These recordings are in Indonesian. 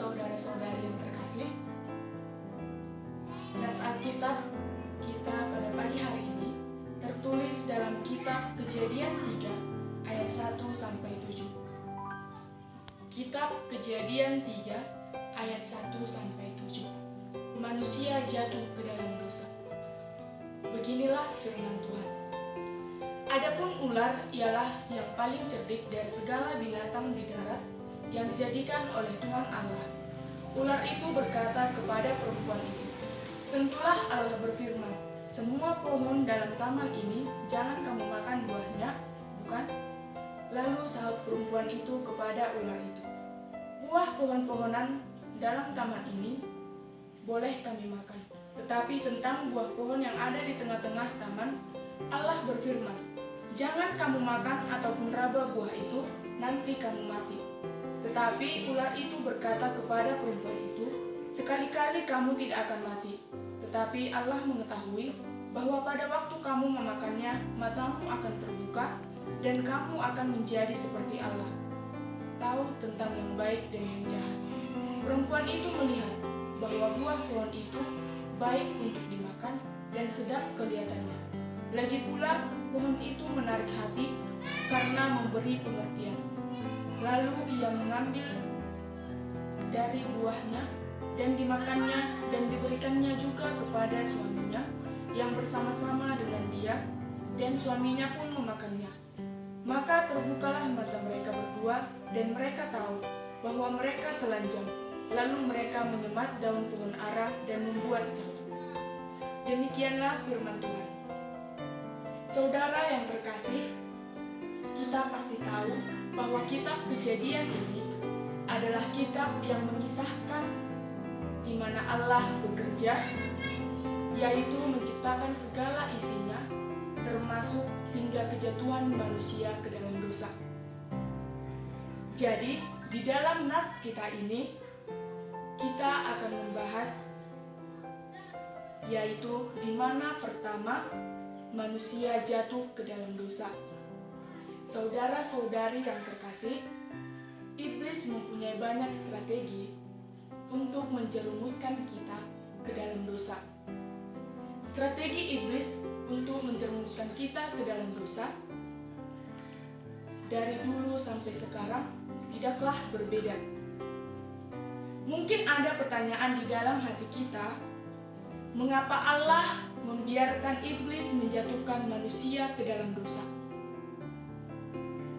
saudara-saudari yang terkasih, Nats Alkitab kita pada pagi hari ini tertulis dalam kitab Kejadian 3 ayat 1-7. Kitab Kejadian 3 ayat 1-7. Manusia jatuh ke dalam dosa. Beginilah firman Tuhan. Adapun ular ialah yang paling cerdik dari segala binatang di darat yang dijadikan oleh Tuhan Allah. Ular itu berkata kepada perempuan itu, "Tentulah Allah berfirman, semua pohon dalam taman ini jangan kamu makan buahnya, bukan?" Lalu sahut perempuan itu kepada ular itu, "Buah pohon-pohonan dalam taman ini boleh kami makan. Tetapi tentang buah pohon yang ada di tengah-tengah taman, Allah berfirman, jangan kamu makan ataupun raba buah itu, nanti kamu mati." Tetapi ular itu berkata kepada perempuan itu, "Sekali-kali kamu tidak akan mati. Tetapi Allah mengetahui bahwa pada waktu kamu memakannya, matamu akan terbuka, dan kamu akan menjadi seperti Allah, tahu tentang yang baik dan yang jahat." Perempuan itu melihat bahwa buah pohon itu baik untuk dimakan dan sedap kelihatannya. Lagi pula pohon itu menarik hati karena memberi pengertian. Lalu ia mengambil dari buahnya dan dimakannya dan diberikannya juga kepada suaminya yang bersama-sama dengan dia, dan suaminya pun memakannya. Maka terbukalah mata mereka berdua dan mereka tahu bahwa mereka telanjang. Lalu mereka menyemat daun pohon ara dan membuat camp. Demikianlah firman Tuhan. Saudara yang terkasih, kita pasti tahu bahwa kitab Kejadian ini adalah kitab yang mengisahkan di mana Allah bekerja, yaitu menciptakan segala isinya, termasuk hingga kejatuhan manusia ke dalam dosa. Jadi, di dalam nas kita ini, kita akan membahas yaitu di mana pertama manusia jatuh ke dalam dosa. Saudara-saudari yang terkasih, iblis mempunyai banyak strategi untuk menjerumuskan kita ke dalam dosa. Strategi iblis untuk menjerumuskan kita ke dalam dosa dari dulu sampai sekarang tidaklah berbeda. Mungkin ada pertanyaan di dalam hati kita, mengapa Allah membiarkan iblis menjatuhkan manusia ke dalam dosa?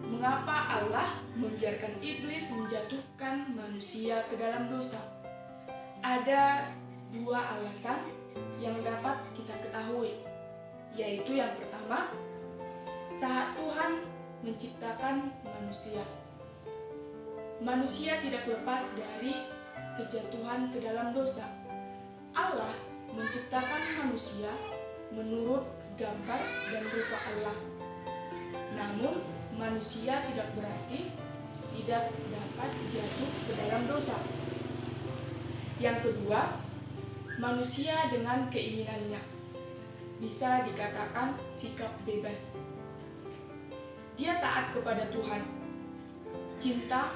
Mengapa Allah membiarkan iblis menjatuhkan manusia ke dalam dosa? Ada dua alasan yang dapat kita ketahui, yaitu yang pertama, saat Tuhan menciptakan manusia, manusia tidak lepas dari kejatuhan ke dalam dosa. Allah menciptakan manusia menurut gambar dan rupa Allah. Namun, manusia tidak berarti tidak dapat jatuh ke dalam dosa. Yang kedua, manusia dengan keinginannya bisa dikatakan sikap bebas. Dia taat kepada Tuhan. Cinta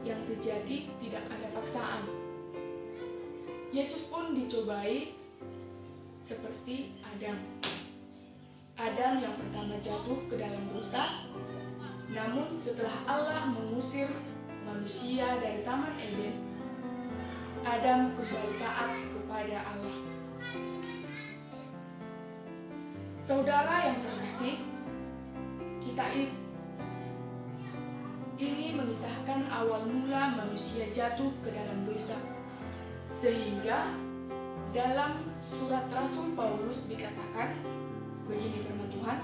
yang sejati tidak ada paksaan. Yesus pun dicobai seperti Adam. Adam yang pertama jatuh ke dalam dosa, namun setelah Allah mengusir manusia dari Taman Eden, Adam kembali taat kepada Allah. Saudara yang terkasih, kita ini mengisahkan awal mula manusia jatuh ke dalam dosa. Sehingga dalam surat Rasul Paulus dikatakan, begini firman Tuhan,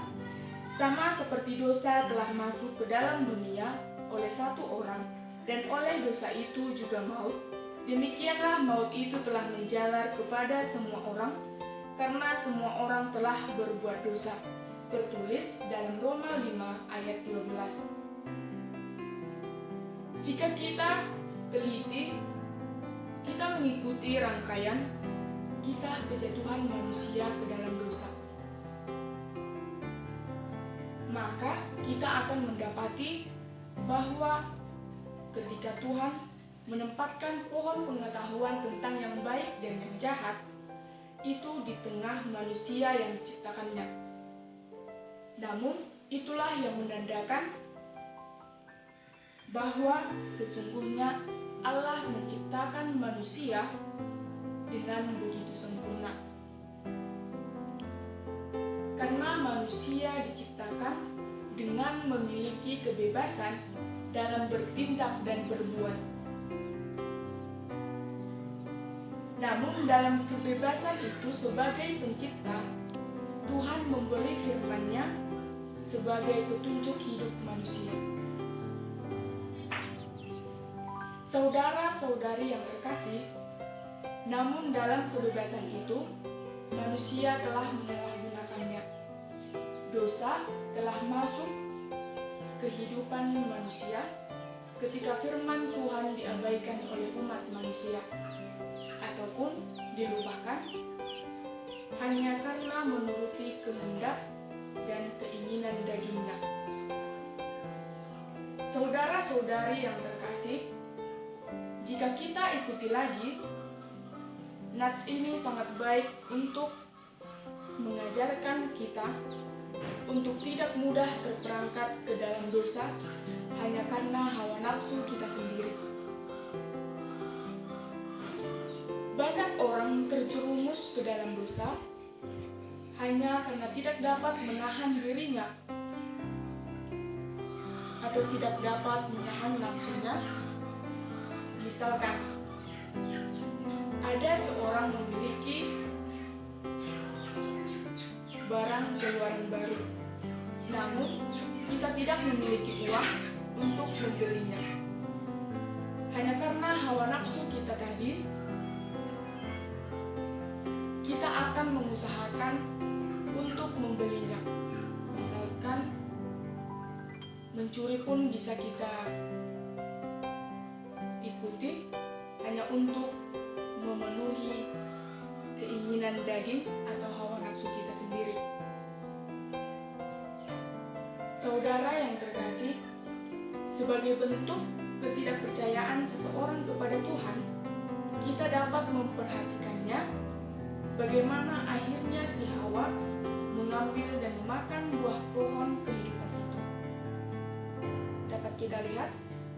"Sama seperti dosa telah masuk ke dalam dunia oleh satu orang, dan oleh dosa itu juga maut, demikianlah maut itu telah menjalar kepada semua orang, karena semua orang telah berbuat dosa." Tertulis dalam Roma 5 ayat 12. Jika kita teliti, kita mengikuti rangkaian kisah kejatuhan manusia ke dalam dosa, maka kita akan mendapati bahwa ketika Tuhan menempatkan pohon pengetahuan tentang yang baik dan yang jahat itu di tengah manusia yang diciptakannya. Namun, itulah yang menandakan bahwa sesungguhnya Allah menciptakan manusia dengan begitu sempurna. Karena manusia diciptakan dengan memiliki kebebasan dalam bertindak dan berbuat. Namun dalam kebebasan itu sebagai pencipta, Tuhan memberi firman-Nya sebagai petunjuk hidup manusia. Saudara-saudari yang terkasih, namun dalam kebebasan itu, manusia telah menyalahgunakannya. Dosa telah masuk kehidupan manusia ketika firman Tuhan diabaikan oleh umat manusia ataupun dilupakan hanya karena menuruti kehendak dan keinginan dagingnya. Saudara-saudari yang terkasih, jika kita ikuti lagi, nats ini sangat baik untuk mengajarkan kita untuk tidak mudah terperangkap ke dalam dosa hanya karena hawa nafsu kita sendiri. Banyak orang terjerumus ke dalam dosa hanya karena tidak dapat menahan dirinya atau tidak dapat menahan nafsunya. Misalkan, ada seorang memiliki barang keluaran baru, namun kita tidak memiliki uang untuk membelinya. Hanya karena hawa nafsu kita tadi, kita akan mengusahakan untuk membelinya. Misalkan, mencuri pun bisa kita ikuti hanya untuk memenuhi keinginan daging atau hawa nafsu kita sendiri. Saudara yang terkasih, sebagai bentuk ketidakpercayaan seseorang kepada Tuhan, kita dapat memperhatikannya bagaimana akhirnya si Hawa mengambil dan memakan buah pohon kehidupan itu. Dapat kita lihat,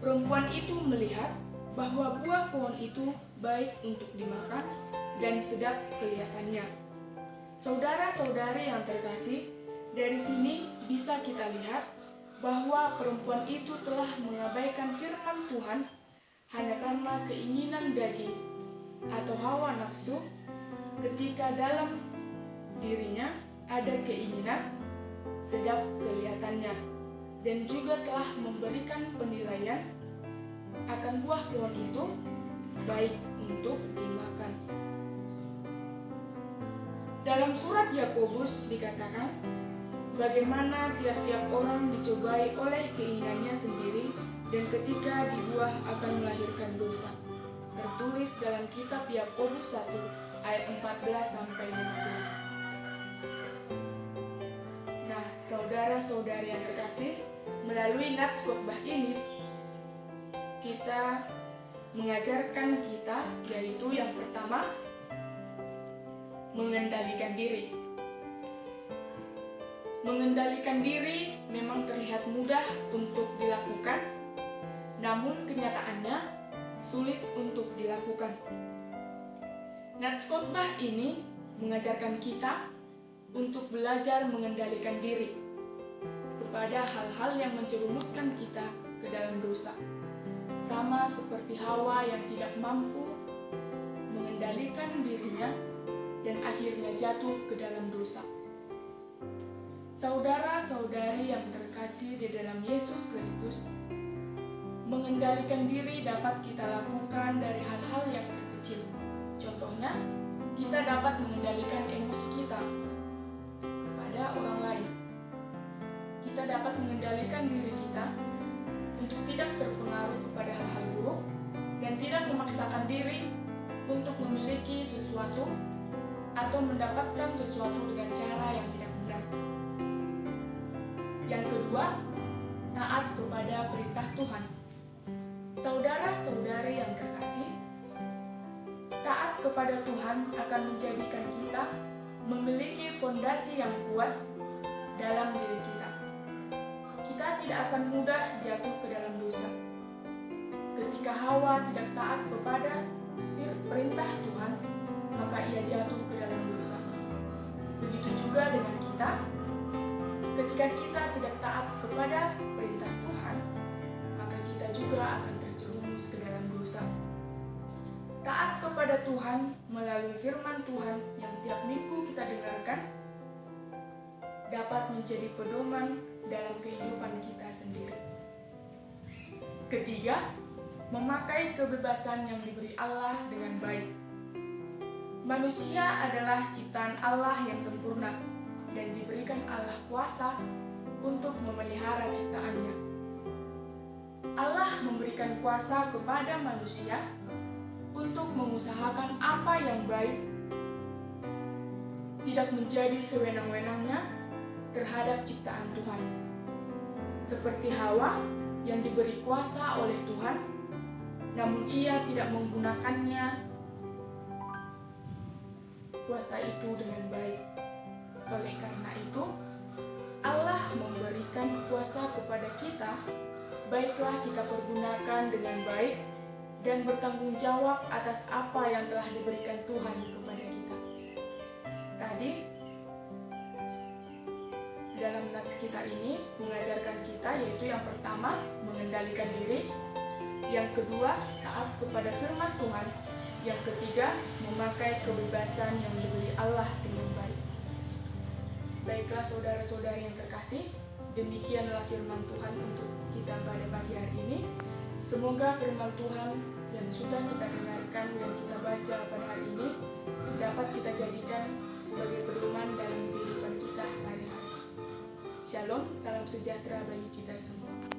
perempuan itu melihat bahwa buah pohon itu baik untuk dimakan dan sedap kelihatannya. Saudara-saudari yang terkasih, dari sini bisa kita lihat bahwa perempuan itu telah mengabaikan firman Tuhan hanya karena keinginan daging atau hawa nafsu ketika dalam dirinya ada keinginan sedap kelihatannya, dan juga telah memberikan penilaian akan buah pohon itu baik untuk dimakan. Dalam surat Yakobus dikatakan, bagaimana tiap-tiap orang dicobai oleh keinginannya sendiri dan ketika dibuah akan melahirkan dosa. Tertulis dalam kitab Yakobus 1 ayat 14-15. Nah, saudara-saudari yang terkasih, melalui nats khotbah ini kita mengajarkan kita, yaitu yang pertama, mengendalikan diri. Mengendalikan diri memang terlihat mudah untuk dilakukan, namun kenyataannya sulit untuk dilakukan. Nats khotbah ini mengajarkan kita untuk belajar mengendalikan diri kepada hal-hal yang menjerumuskan kita ke dalam dosa. Sama seperti Hawa yang tidak mampu mengendalikan dirinya dan akhirnya jatuh ke dalam dosa. Saudara-saudari yang terkasih di dalam Yesus Kristus, mengendalikan diri dapat kita lakukan dari hal-hal yang terkecil. Contohnya, kita dapat mengendalikan emosi kita kepada orang lain. Kita dapat mengendalikan diri kita untuk tidak terpengaruh kepada hal-hal buruk dan tidak memaksakan diri untuk memiliki sesuatu atau mendapatkan sesuatu dengan cara yang tidak benar. Yang kedua, taat kepada perintah Tuhan. Saudara-saudari yang terkasih, taat kepada Tuhan akan menjadikan kita memiliki fondasi yang kuat dalam diri kita. Kita tidak akan mudah jatuh ke dalam dosa. Ketika Hawa tidak taat kepada perintah Tuhan, maka ia jatuh ke dalam dosa. Begitu juga dengan kita. Ketika kita tidak taat kepada perintah Tuhan, maka kita juga akan terjerumus ke dalam dosa. Taat kepada Tuhan melalui firman Tuhan yang tiap minggu kita dengarkan dapat menjadi pedoman dalam kehidupan kita sendiri. Ketiga, memakai kebebasan yang diberi Allah dengan baik. Manusia adalah ciptaan Allah yang sempurna dan diberikan Allah kuasa untuk memelihara ciptaannya. Allah memberikan kuasa kepada manusia untuk mengusahakan apa yang baik, tidak menjadi sewenang-wenangnya terhadap ciptaan Tuhan. Seperti Hawa yang diberi kuasa oleh Tuhan, namun ia tidak menggunakannya kuasa itu dengan baik. Oleh karena itu, Allah memberikan kuasa kepada kita, baiklah kita pergunakan dengan baik dan bertanggung jawab atas apa yang telah diberikan Tuhan kepada kita. Tadi, dalam nats kita ini mengajarkan kita, yaitu yang pertama, mengendalikan diri, yang kedua, taat kepada firman Tuhan, yang ketiga, memakai kebebasan yang diberi Allah dengan baik. Baiklah saudara-saudari yang terkasih, demikianlah firman Tuhan untuk kita pada pagi hari ini. Semoga firman Tuhan yang sudah kita dengarkan dan kita baca pada hari ini dapat kita jadikan sebagai pedoman dalam kehidupan kita sehari-hari. Shalom, salam sejahtera bagi kita semua.